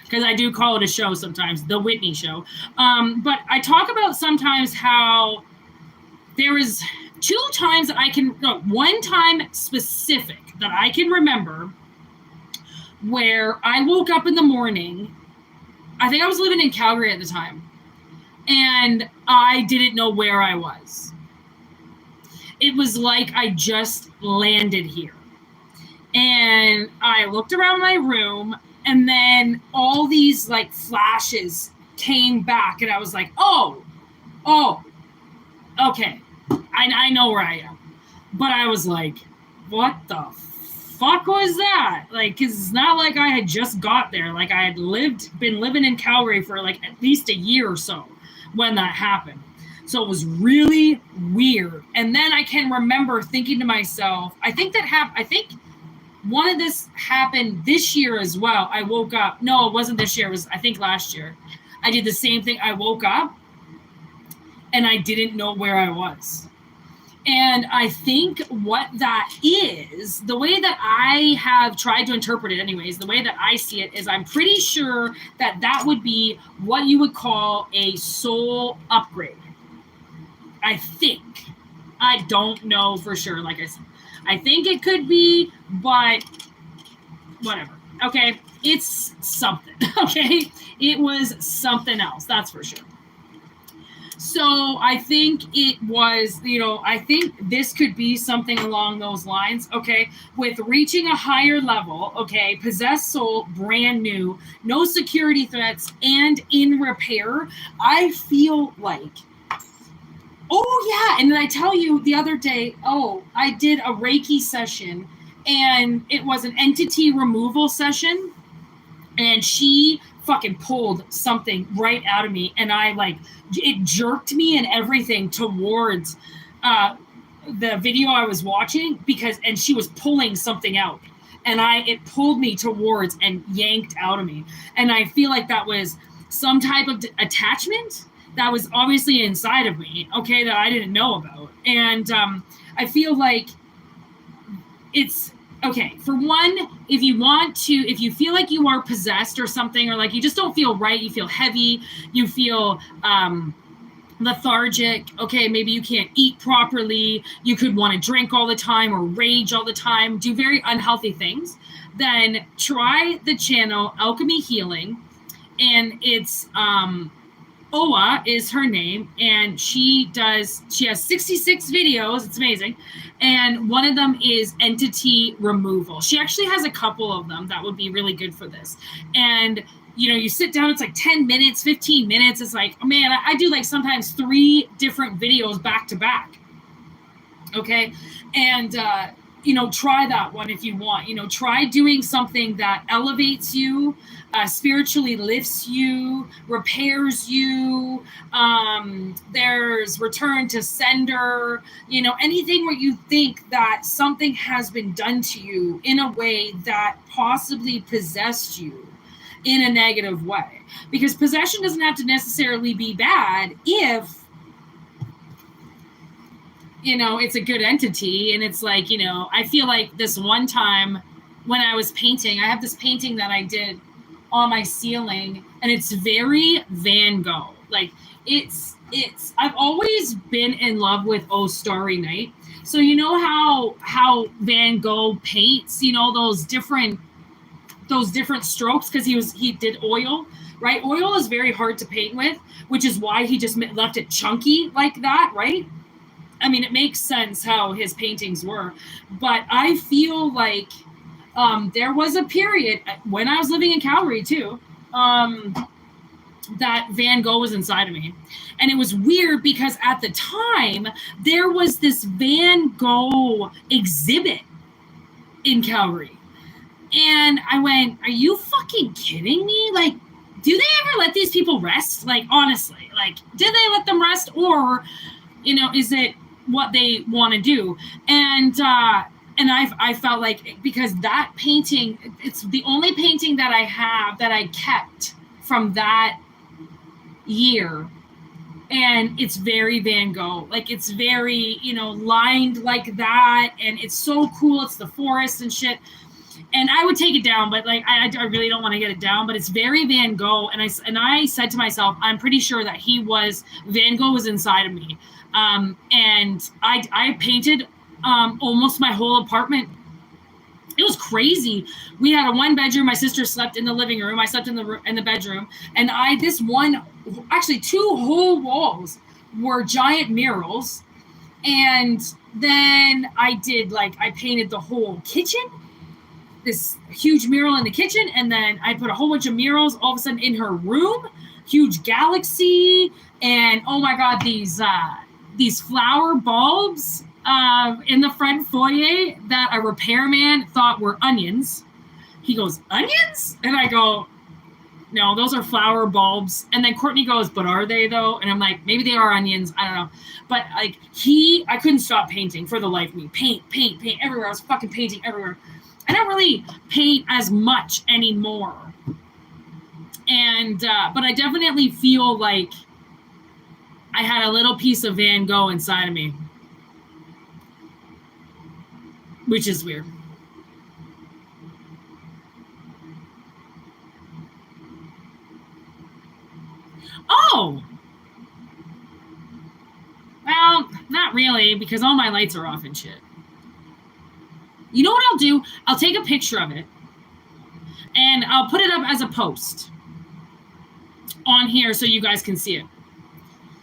because I do call it a show sometimes, the Whitney show. But I talk about sometimes how there is one time specific that I can remember where I woke up in the morning. I think I was living in Calgary at the time, and I didn't know where I was. It was like I just landed here. And I looked around my room, and then all these like flashes came back, and I was like, oh, okay. I know where I am. But I was like, what the fuck was that? Like, cause it's not like I had just got there. Like I had been living in Calgary for like at least a year or so when that happened. So it was really weird. And then I can remember thinking to myself, I think one of this happened this year as well. I woke up. No, it wasn't this year. It was, I think, last year. I did the same thing. I woke up and I didn't know where I was. And I think what that is, the way that I have tried to interpret it anyways, the way that I see it is I'm pretty sure that that would be what you would call a soul upgrade. I think. I don't know for sure, like I said. I think it could be, but whatever. Okay, it's something. Okay, it was something else, that's for sure. So I think it was, I think this could be something along those lines, okay? With reaching a higher level, okay, possessed soul, brand new, no security threats, and in repair, I feel like, oh yeah, and then I tell you the other day, I did a Reiki session, and it was an entity removal session, and she fucking pulled something right out of me, and it jerked me and everything towards the video I was watching, and she was pulling something out, and it pulled me towards and yanked out of me, and I feel like that was some type of attachment that was obviously inside of me, okay, that I didn't know about, and I feel like it's okay, for one, if you feel like you are possessed or something, or like you just don't feel right, you feel heavy, you feel lethargic, okay, maybe you can't eat properly, you could want to drink all the time or rage all the time, do very unhealthy things, then try the channel Alchemy Healing, and it's Oa is her name, and she has 66 videos. It's amazing. And one of them is entity removal. She actually has a couple of them that would be really good for this. And, you sit down, it's like 10 minutes, 15 minutes. It's like, man, I do like sometimes 3 different videos back to back. Okay. And, try that one if you want. Try doing something that elevates you, spiritually lifts you, repairs you. There's return to sender, anything where you think that something has been done to you in a way that possibly possessed you in a negative way. Because possession doesn't have to necessarily be bad if it's a good entity. And it's like, I feel like this one time when I was painting, I have this painting that I did on my ceiling, and it's very Van Gogh. Like I've always been in love with Oh Starry Night. So how Van Gogh paints, those different strokes, because he did oil, right? Oil is very hard to paint with, which is why he just left it chunky like that, right? I mean, it makes sense how his paintings were, but I feel like There was a period when I was living in Calgary too, that Van Gogh was inside of me. And it was weird because at the time there was this Van Gogh exhibit in Calgary. And I went, are you fucking kidding me? Like, do they ever let these people rest? Like, honestly, like, did they let them rest? Or, you know, is it what they want to do? And I felt like, because that painting, it's the only painting that I have that I kept from that year. And it's very Van Gogh. Like, it's very, you know, lined like that. And it's so cool. It's the forest and shit. And I would take it down, but like, I really don't want to get it down, but it's very Van Gogh. And I said to myself, I'm pretty sure that Van Gogh was inside of me. And I painted almost my whole apartment. It was crazy. We had a 1-bedroom. My sister slept in the living room. I slept in the bedroom. And actually 2 whole walls were giant murals. And then I painted the whole kitchen, this huge mural in the kitchen. And then I put a whole bunch of murals all of a sudden in her room, huge galaxy. And oh my God, these flower bulbs in the front foyer that a repairman thought were onions. He goes, onions? And I go, no, those are flower bulbs. And then Courtney goes, but are they though? And I'm like, maybe they are onions. I don't know. But like I couldn't stop painting for the life of me. Paint everywhere. I was fucking painting everywhere. I don't really paint as much anymore. And, but I definitely feel like I had a little piece of Van Gogh inside of me, which is weird. Oh, well, not really, because all my lights are off and shit. You know what I'll do? I'll take a picture of it and I'll put it up as a post on here so you guys can see it.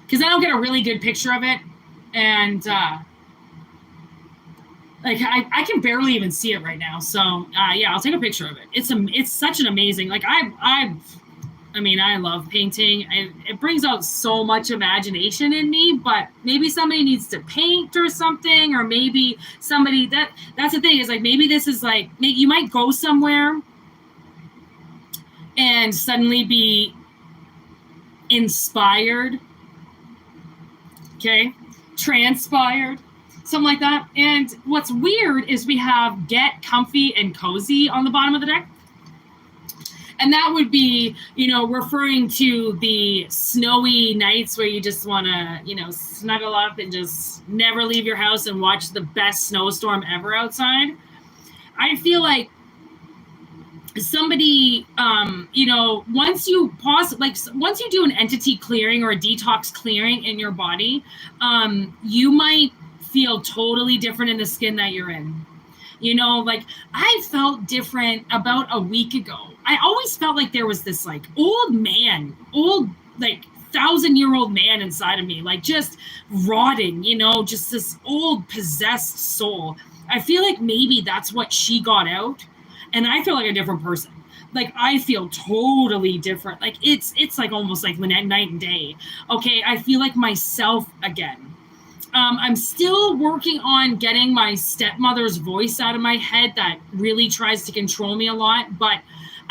Because then I'll get a really good picture of it. And like I can barely even see it right now. So yeah, I'll take a picture of it. It's such an amazing, like I mean, I love painting. It brings out so much imagination in me, but maybe somebody needs to paint or something, or maybe somebody that's the thing is like, maybe this is like, you might go somewhere and suddenly be inspired. Okay. Transpired, something like that. And what's weird is we have get comfy and cozy on the bottom of the deck. And that would be, you know, referring to the snowy nights where you just want to, you know, snuggle up and just never leave your house and watch the best snowstorm ever outside. I feel like somebody, you know, once you do an entity clearing or a detox clearing in your body, you might feel totally different in the skin that you're in. You know, like I felt different about a week ago. I always felt like there was this like old like 1,000-year-old man inside of me, like just rotting, you know, just this old possessed soul. I feel like maybe that's what she got out. And I feel like a different person. Like I feel totally different. Like it's like almost like night and day. Okay, I feel like myself again. I'm still working on getting my stepmother's voice out of my head that really tries to control me a lot, but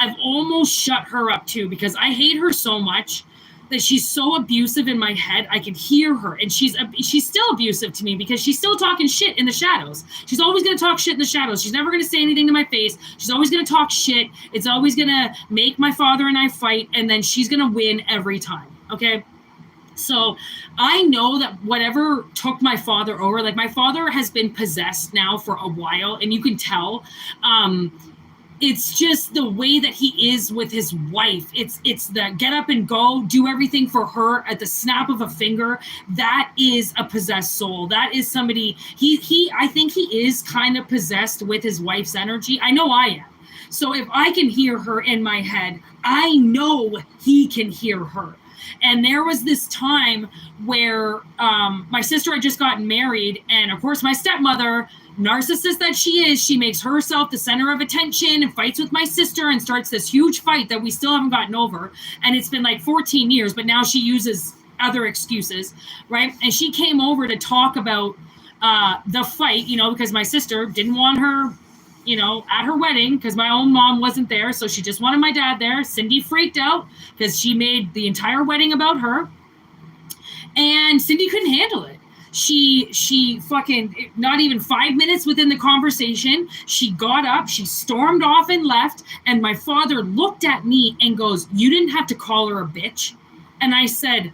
I've almost shut her up too because I hate her so much that she's so abusive in my head. I can hear her, and she's still abusive to me because she's still talking shit in the shadows. She's always going to talk shit in the shadows. She's never going to say anything to my face. She's always going to talk shit. It's always going to make my father and I fight, and then she's going to win every time. Okay? So I know that whatever took my father over, like my father has been possessed now for a while, and you can tell. It's just the way that he is with his wife. It's the get up and go, do everything for her at the snap of a finger. That is a possessed soul. That is somebody, I think he is kind of possessed with his wife's energy. I know I am. So if I can hear her in my head, I know he can hear her. And there was this time where my sister had just gotten married, and of course my stepmother narcissist that she is, she makes herself the center of attention and fights with my sister and starts this huge fight that we still haven't gotten over. And it's been like 14 years, but now she uses other excuses, right? And she came over to talk about the fight, you know, because my sister didn't want her, you know, at her wedding because my own mom wasn't there. So she just wanted my dad there. Cindy freaked out because she made the entire wedding about her. And Cindy couldn't handle it. She fucking, not even 5 minutes within the conversation, she got up, she stormed off and left. And my father looked at me and goes, "You didn't have to call her a bitch." And I said,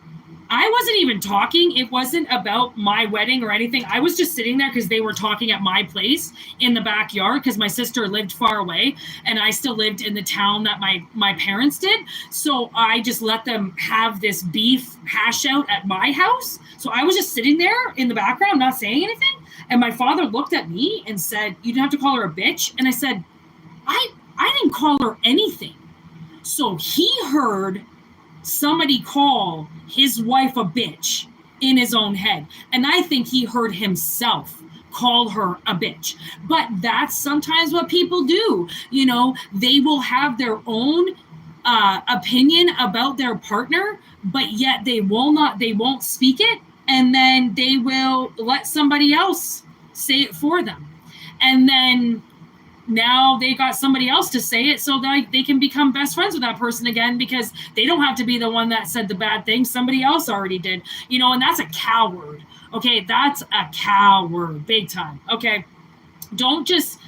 I wasn't even talking. It wasn't about my wedding or anything. I was just sitting there because they were talking at my place in the backyard because my sister lived far away and I still lived in the town that my parents did. So I just let them have this beef hash out at my house. So I was just sitting there in the background, not saying anything. And my father looked at me and said, "You didn't have to call her a bitch." And I said, I didn't call her anything. So he heard somebody call his wife a bitch in his own head. And I think he heard himself call her a bitch. But that's sometimes what people do. You know, they will have their own opinion about their partner, but yet they won't speak it. And then they will let somebody else say it for them. And then now they got somebody else to say it so that they can become best friends with that person again because they don't have to be the one that said the bad thing. Somebody else already did, you know, and that's a coward. Okay. That's a coward, big time. Okay. Don't just,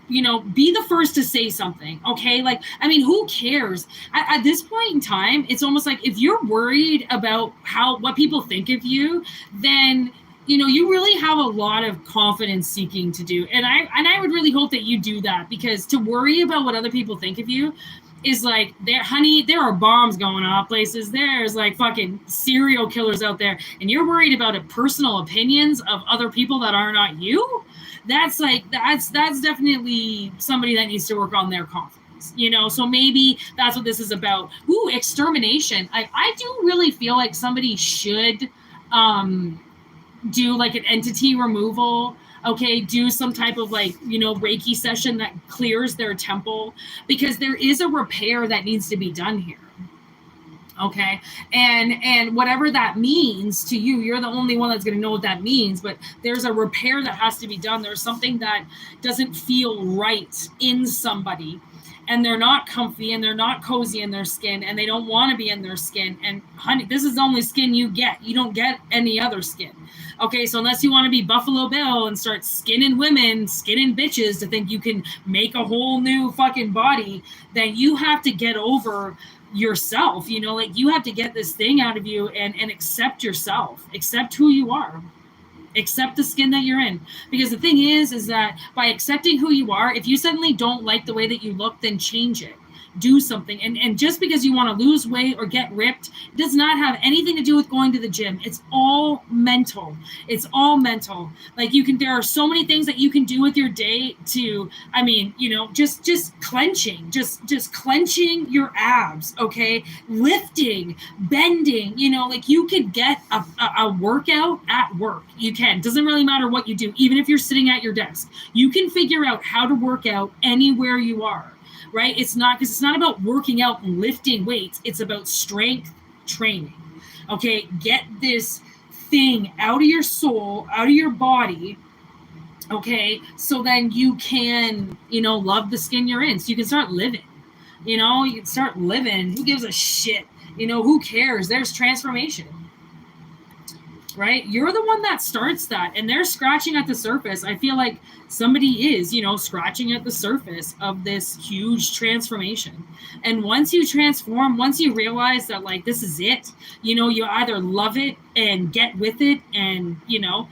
you know, be the first to say something. Okay. Like, I mean, who cares at this point in time? It's almost like if you're worried about what people think of you, then you know, you really have a lot of confidence seeking to do. And I would really hope that you do that because to worry about what other people think of you is like, there are bombs going off places. There's like fucking serial killers out there. And you're worried about personal opinions of other people that are not you. That's definitely somebody that needs to work on their confidence. You know, so maybe that's what this is about. Ooh, extermination. I do really feel like somebody should, do like an entity removal, okay, do some type of like, you know, Reiki session that clears their temple because there is a repair that needs to be done here. Okay. And whatever that means to you, you're the only one that's going to know what that means, but there's a repair that has to be done. There's something that doesn't feel right in somebody and they're not comfy and they're not cozy in their skin and they don't want to be in their skin. And honey, this is the only skin you get. You don't get any other skin. Okay, so unless you want to be Buffalo Bill and start skinning women, skinning bitches to think you can make a whole new fucking body, then you have to get over yourself. You know, like you have to get this thing out of you and accept yourself, accept who you are. Accept the skin that you're in. Because the thing is that by accepting who you are, if you suddenly don't like the way that you look, then change it. Do something. And just because you want to lose weight or get ripped, it does not have anything to do with going to the gym. It's all mental. It's all mental. Like there are so many things that you can do with your day to, I mean, you know, just clenching, just clenching your abs. Okay. Lifting, bending, you know, like you could get a workout at work. You can. Doesn't really matter what you do. Even if you're sitting at your desk, you can figure out how to work out anywhere you are. Right? It's not about working out and lifting weights. It's about strength training. Okay. Get this thing out of your soul, out of your body. Okay. So then you can, you know, love the skin you're in. So you can start living, you know, you can start living. Who gives a shit? You know, who cares? There's transformation. Right? You're the one that starts that and they're scratching at the surface. I feel like somebody is, you know, scratching at the surface of this huge transformation. And once you transform, once you realize that like, this is it, you know, you either love it and get with it and, you know,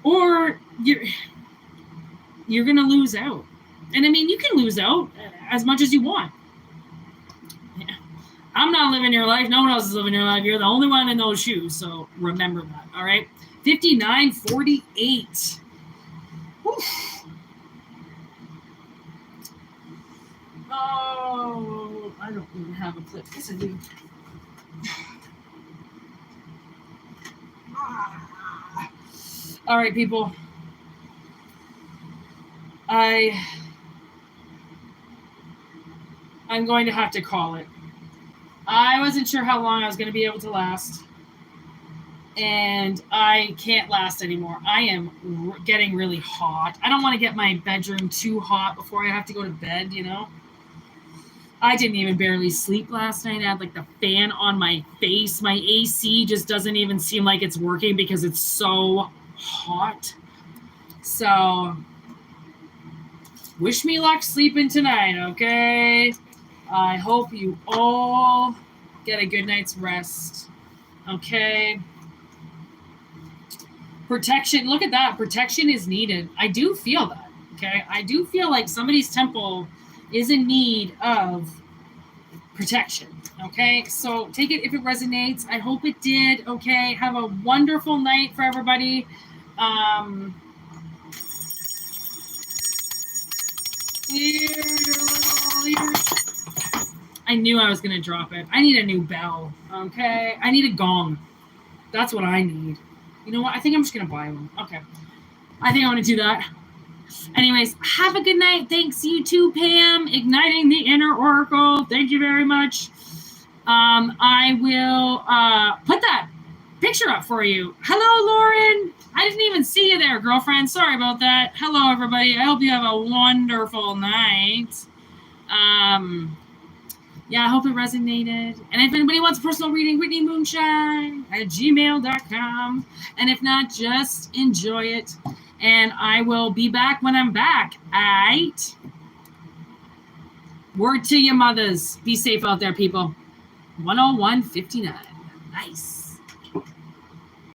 or you're going to lose out. And I mean, you can lose out as much as you want. I'm not living your life. No one else is living your life. You're the only one in those shoes. So remember that. All right. 59:48. Oof. Oh, I don't even have a clip. Yes, I do. All right, people. I'm going to have to call it. I wasn't sure how long I was going to be able to last. And I can't last anymore. I am getting really hot. I don't want to get my bedroom too hot before I have to go to bed, you know. I didn't even barely sleep last night. I had like the fan on my face. My AC just doesn't even seem like it's working because it's so hot. So, wish me luck sleeping tonight, okay? I hope you all get a good night's rest, okay? Protection, look at that. Protection is needed. I do feel that, okay? I do feel like somebody's temple is in need of protection, okay? So take it if it resonates. I hope it did, okay? Have a wonderful night for everybody. I knew I was going to drop it. I need a new bell, okay? I need a gong. That's what I need. You know what? I think I'm just going to buy one. Okay. I think I want to do that. Anyways, have a good night. Thanks, you too, Pam. Igniting the Inner Oracle. Thank you very much. I will put that picture up for you. Hello, Lauren. I didn't even see you there, girlfriend. Sorry about that. Hello, everybody. I hope you have a wonderful night. Yeah, I hope it resonated. And if anybody wants a personal reading, whitneymoonshine@gmail.com. And if not, just enjoy it. And I will be back when I'm back. Aight. Word to your mothers. Be safe out there, people. 101.59. Nice.